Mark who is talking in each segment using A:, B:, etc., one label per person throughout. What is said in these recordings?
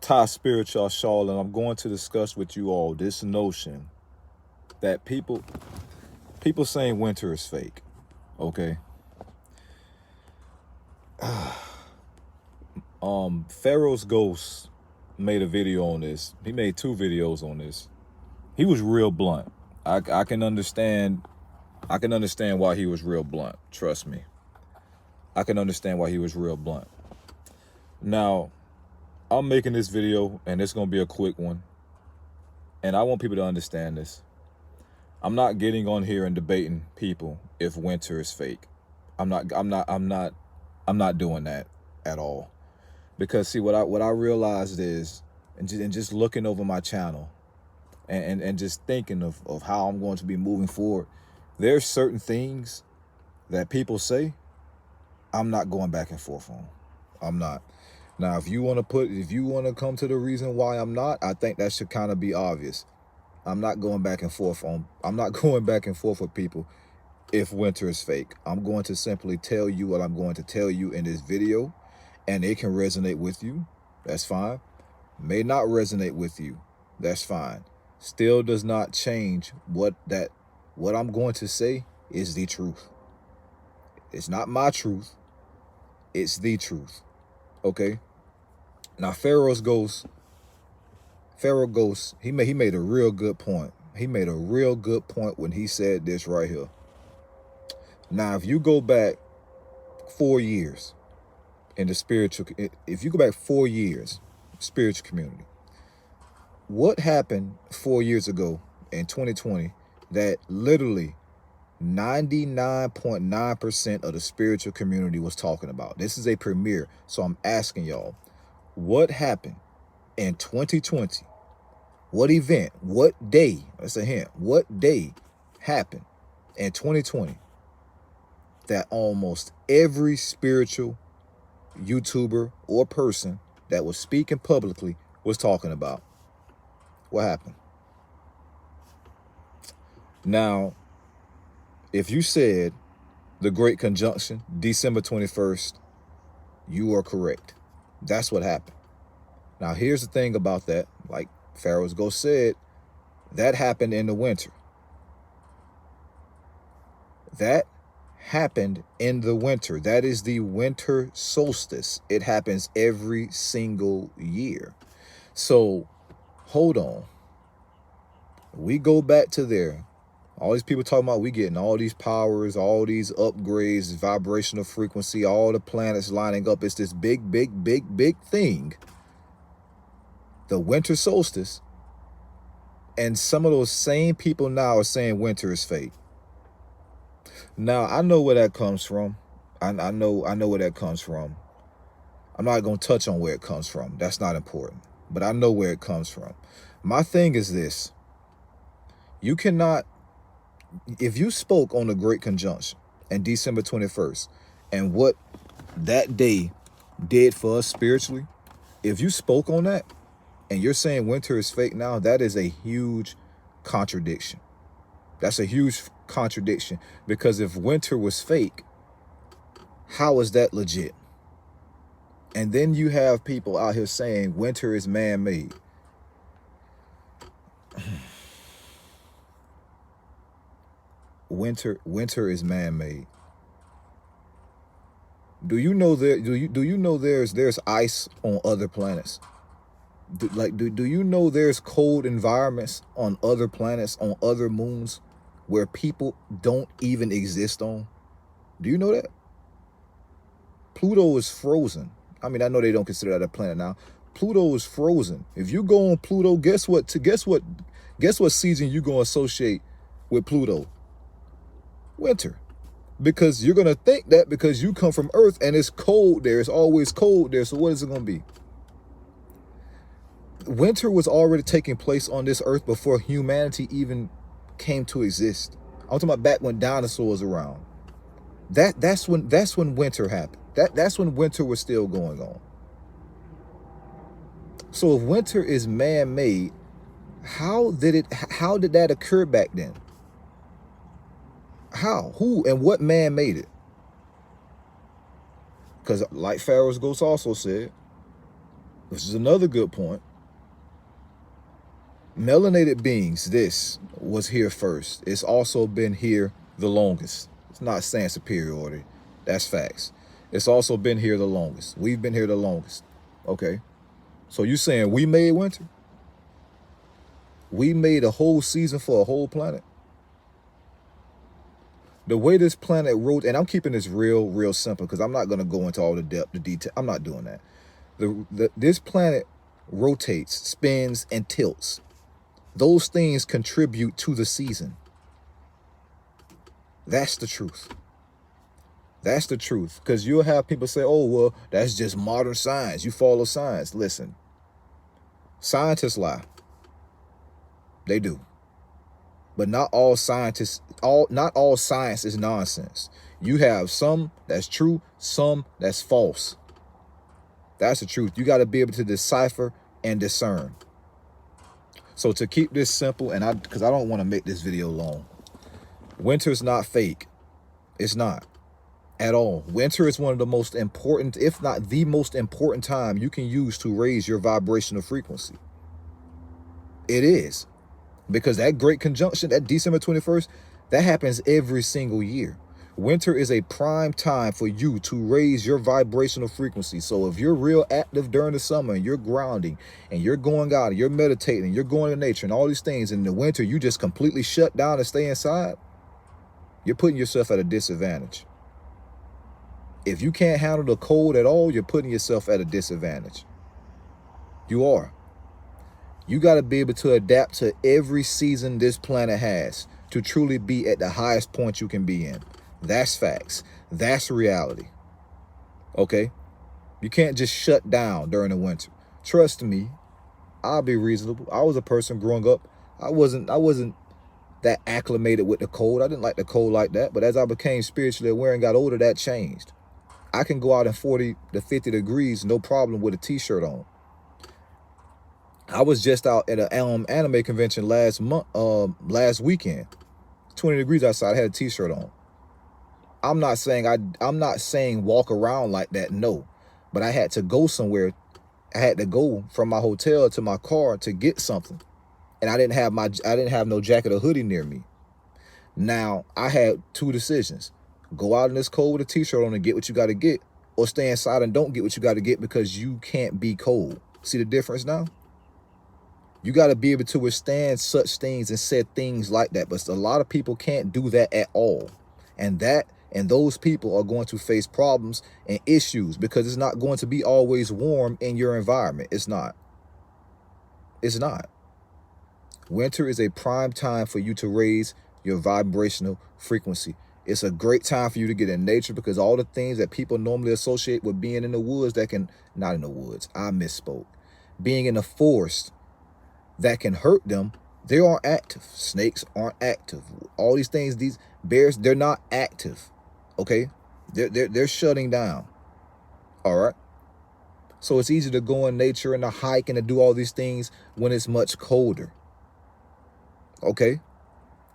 A: Thai spiritual Ashal, and I'm going to discuss with you all this notion that people saying winter is fake. Okay. Pharaohs Ghost made a video on this. He made 2 videos on this. He was real blunt. I can understand why he was real blunt. Trust me. I can understand why he was real blunt. Now, I'm making this video, and it's going to be a quick one. And I want people to understand this. I'm not getting on here and debating people if winter is fake. I'm not doing that at all. Because see, what I realized is, and just looking over my channel and just thinking of how I'm going to be moving forward, there's certain things that people say I'm not going back and forth on. I'm not. Now, if you want to come to the reason why I'm not, I think that should kind of be obvious. I'm not going back and forth with people if winter is fake. I'm going to simply tell you what I'm going to tell you in this video, and it can resonate with you. That's fine. May not resonate with you. That's fine. Still does not change what I'm going to say is the truth. It's not my truth. It's the truth. Okay? Now, Pharaohs Ghost, he made a real good point. He made a real good point when he said this right here. Now, if you go back 4 years in the spiritual, if you go back 4 years, spiritual community, what happened 4 years ago in 2020 that literally 99.9% of the spiritual community was talking about? This is a premiere, so I'm asking y'all, what happened in 2020? What event, what day, that's a hint, what day happened in 2020 that almost every spiritual YouTuber or person that was speaking publicly was talking about? What happened? Now, if you said the Great Conjunction, December 21st, you are correct. That's what happened. Now, here's the thing about that. Like Pharaohs Ghost said, that happened in the winter. That happened in the winter. That is the winter solstice. It happens every single year. So, hold on. We go back to there. All these people talking about we getting all these powers, all these upgrades, vibrational frequency, all the planets lining up. It's this big thing. The winter solstice. And some of those same people now are saying winter is fake. Now, I know where that comes from. I know where that comes from. I'm not going to touch on where it comes from. That's not important. But I know where it comes from. My thing is this. You cannot, if you spoke on the Great Conjunction and December 21st and what that day did for us spiritually, if you spoke on that and you're saying winter is fake now, that is a huge contradiction. That's a huge contradiction, because if winter was fake, how is that legit? And then you have people out here saying winter is man-made. Winter is man-made. Do you know there's ice on other planets? Do you know there's cold environments on other planets, on other moons, where people don't even exist on? Do you know that? Pluto is frozen. I mean, I know they don't consider that a planet now. Pluto is frozen. If you go on Pluto, guess what season you're going to associate with Pluto? Winter. Because you're going to think that because you come from Earth and it's cold there. It's always cold there. So what is it going to be? Winter was already taking place on this Earth before humanity even came to exist. I'm talking about back when dinosaurs were around. That's when winter happened. That's when winter was still going on. So if winter is man-made, how did that occur back then? How? Who and what man made it? Because like Pharaohs Ghost also said, which is another good point. Melanated beings, this was here first. It's also been here the longest. It's not saying superiority. That's facts. It's also been here the longest. We've been here the longest. Okay. So you saying we made winter? We made a whole season for a whole planet? The way this planet rotates, and I'm keeping this real simple because I'm not going to go into all the depth, the detail. I'm not doing that. This planet rotates, spins, and tilts. Those things contribute to the season. That's the truth. That's the truth. Because you'll have people say, oh, well, that's just modern science. You follow science. Listen, scientists lie. They do. But not all scientists, not all science is nonsense. You have some that's true, some that's false. That's the truth. You got to be able to decipher and discern. So to keep this simple, and because I don't want to make this video long, winter's not fake. It's not at all. Winter is one of the most important, if not the most important time you can use to raise your vibrational frequency. It is. Because that great conjunction, that December 21st, that happens every single year. Winter is a prime time for you to raise your vibrational frequency. So if you're real active during the summer and you're grounding and you're going out and you're meditating and you're going to nature and all these things, in the winter you just completely shut down and stay inside, you're putting yourself at a disadvantage. If you can't handle the cold at all, you're putting yourself at a disadvantage. You are. You got to be able to adapt to every season this planet has to truly be at the highest point you can be in. That's facts. That's reality. Okay? You can't just shut down during the winter. Trust me, I'll be reasonable. I was a person growing up. I wasn't that acclimated with the cold. I didn't like the cold like that. But as I became spiritually aware and got older, that changed. I can go out in 40 to 50 degrees, no problem, with a t-shirt on. I was just out at an anime convention last weekend. 20 degrees outside, I had a t-shirt on. I'm not saying walk around like that, no. But I had to go somewhere. I had to go from my hotel to my car to get something. And I didn't have no jacket or hoodie near me. Now, I had two decisions. Go out in this cold with a t-shirt on and get what you got to get, or stay inside and don't get what you got to get because you can't be cold. See the difference now? You got to be able to withstand such things and said things like that. But a lot of people can't do that at all. And those people are going to face problems and issues because it's not going to be always warm in your environment. It's not. It's not. Winter is a prime time for you to raise your vibrational frequency. It's a great time for you to get in nature because all the things that people normally associate with being in the woods not in the woods, I misspoke. Being in the forest that can hurt them, they aren't active. Snakes aren't active. All these things, these bears, they're not active. Okay? They're shutting down. All right? So it's easy to go in nature and to hike and to do all these things when it's much colder. Okay?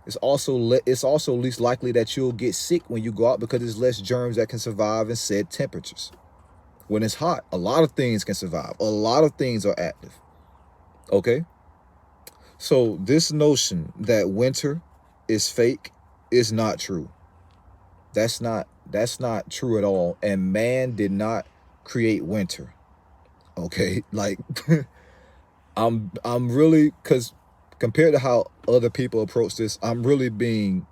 A: It's also least likely that you'll get sick when you go out because there's less germs that can survive in said temperatures. When it's hot, a lot of things can survive. A lot of things are active. Okay? So this notion that winter is fake is not true. That's not true at all. And man did not create winter. Okay? Like I'm really, because compared to how other people approach this, I'm being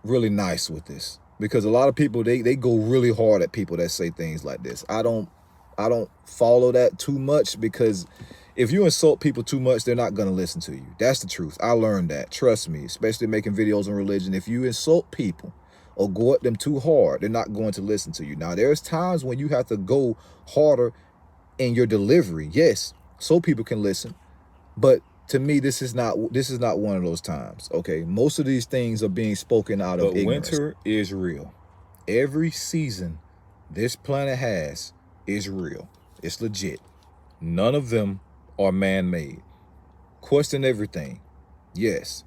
A: really nice with this. Because a lot of people, they go really hard at people that say things like this. I don't follow that too much because if you insult people too much, they're not going to listen to you. That's the truth. I learned that. Trust me, especially making videos on religion. If you insult people or go at them too hard, they're not going to listen to you. Now, there's times when you have to go harder in your delivery. Yes, so people can listen. But to me, this is not one of those times. Okay, most of these things are being spoken out of ignorance. Winter is real. Every season this planet has is real. It's legit. None of them are man-made. Question everything. Yes.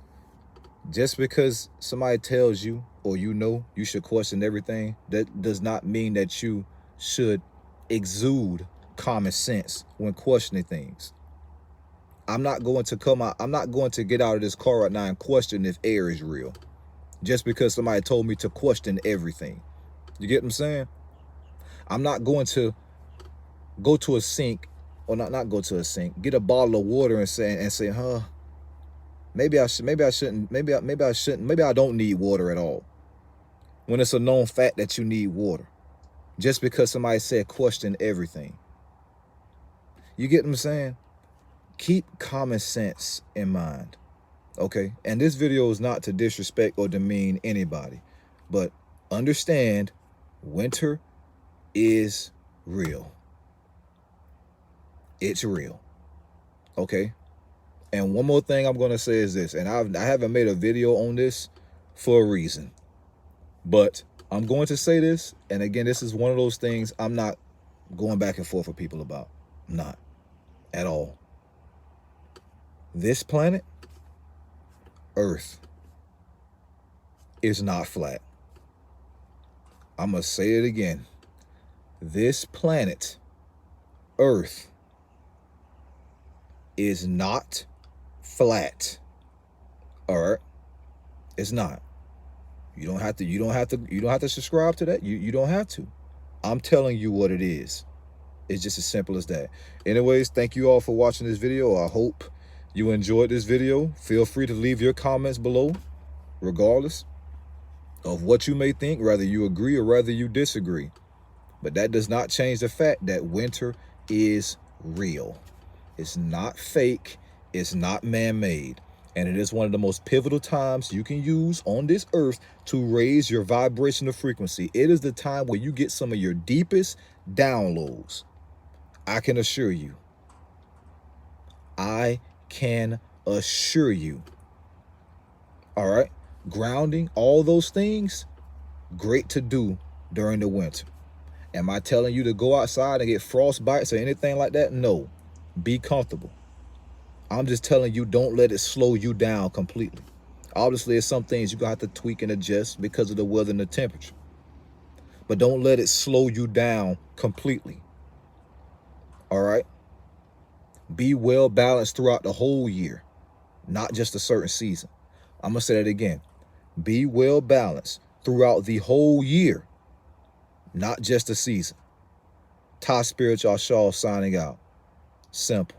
A: Just because somebody tells you or you know you should question everything, that does not mean that you should exude common sense when questioning things. I'm not going to get out of this car right now and question if air is real just because somebody told me to question everything. You get what I'm saying? I'm not going to go to a sink, or not go to a sink, get a bottle of water and say, maybe I shouldn't, maybe I don't need water at all. When it's a known fact that you need water, just because somebody said question everything. You get what I'm saying? Keep common sense in mind, okay? And this video is not to disrespect or demean anybody, but understand winter is real. It's real, okay? And one more thing I'm going to say is this, and I haven't made a video on this for a reason, but I'm going to say this, and again, this is one of those things I'm not going back and forth with people about. Not at all. This planet, Earth, is not flat. I'm going to say it again. This planet, Earth, is not flat. All right? It's not. You don't have to subscribe to that. You don't have to. I'm telling you what it is. It's just as simple as that. Anyways, thank you all for watching this video. I hope you enjoyed this video. Feel free to leave your comments below, regardless of what you may think, whether you agree or whether you disagree. But that does not change the fact that winter is real. It's not fake. It's not man-made. And it is one of the most pivotal times you can use on this earth to raise your vibrational frequency. It is the time where you get some of your deepest downloads. I can assure you. I can assure you. All right? Grounding, all those things, great to do during the winter. Am I telling you to go outside and get frostbites or anything like that? No. Be comfortable. I'm just telling you, don't let it slow you down completely. Obviously, there's some things you're going to have to tweak and adjust because of the weather and the temperature. But don't let it slow you down completely. All right? Be well balanced throughout the whole year, not just a certain season. I'm going to say that again. Be well balanced throughout the whole year, not just a season. Top Spiritual Ashal signing out. Simple.